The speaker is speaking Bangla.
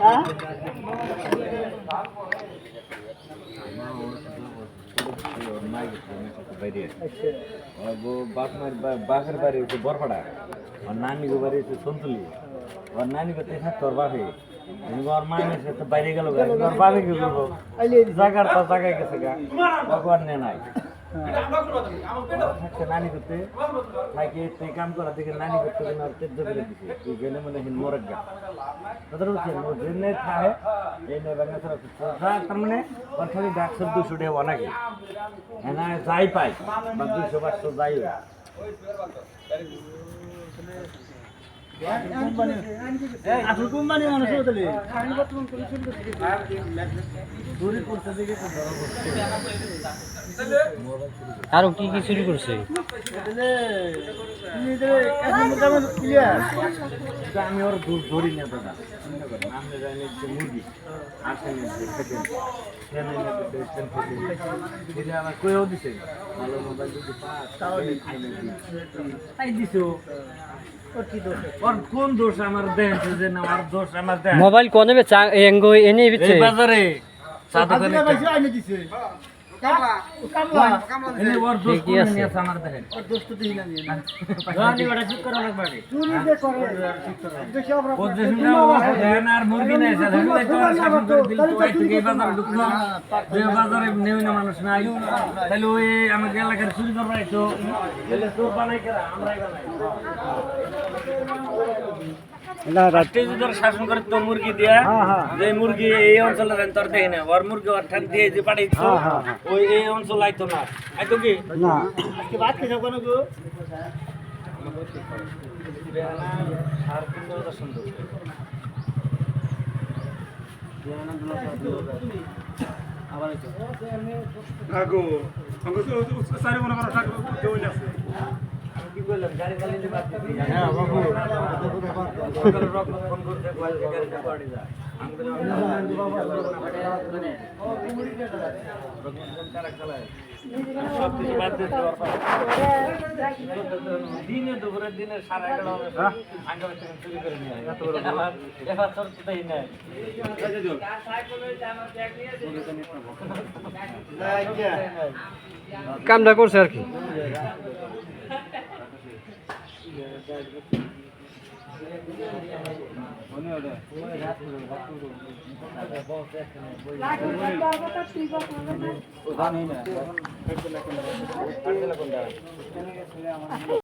হ্যাঁ বাপের বাড়ি হচ্ছে বরপাড়া আর নানি বাড়ি হচ্ছে সন্তুলি আর নানি করতে তোর বাপে ওর মায়ের সাথে বাইরে গেল ওর বাপে কি করবো জায়গার তো জায়গায় গেছে গা ভগবান নে নাই থাকছে নানি করতে থাকে তুই কাম করা দেখে নানি করতে তেজ্য করে দিছে তুই গেলে মনে হয় মরে গা তাদের জেনে থাকে এই নয় বাংলা তার মানে ওর খালি ডাক সব 200 টাকা অনেকে হ্যাঁ যাই পাই বা 200-500 যাই আসল কোম্পানি মানুষ হতে আরো কি কি চুরি করছে? আমি ওর ধরি না দাদা আমরা জানি যে মুরগি আসেন আমার কয়েও দিছে ভালো মোবাইল যদি পাই দিছো কোন দোষ আমার দেন যে না আর দোষ আমার দেন মোবাইল কোনে বেচা এঙ্গো এনে বিছে এই বাজারে চা দোকানে আইনে দিছে এনে ওর দোষ কোন নিয়ে আছে আমার দেখেন ওর দোষ তো দিই না নিয়ে রানি বড় ঠিক করা লাগবে চুরি যে করে দেখি আমরা ও দেশনা দেন আর মুরগি নাই আছে দেখলে তো শাসন করে দিল তো এই থেকে বাজারে ঢুকলো যে বাজারে নেই না মানুষ নাই তাহলে ওই আমাদের এলাকার চুরি করবা আইতো তাহলে তো বানাই করা আমরাই বানাই না রাতে যদি শাসন করে তো মুরগি দিয়া যে মুরগি এই অঞ্চলে দেন তোর দেই না ওর মুরগি ওর ঠান দিয়ে যে পাঠাইছো ওই এই অঞ্চল আইতো না আইতো কি না আজকে বাদ খেয়ে যাবো না গো আর কিন্তু সুন্দর আবার আগো আমাকে তো সারি মনে করো টাকা দেওই না কি বললাম গাড়ি গাড়ি দিয়ে বাদ দিবি হ্যাঁ বাবু রক ফোন করতে কোয়ালিটি গাড়িতে পড়ে যায় সব কিছু বাদ দিতে দিনে দুপুরের দিনে 11:30 আঙ্গা থেকে চুরি করে নিয়ে এত বড় এবার তোর তো তাই না কামটা করছে আর কি জানি না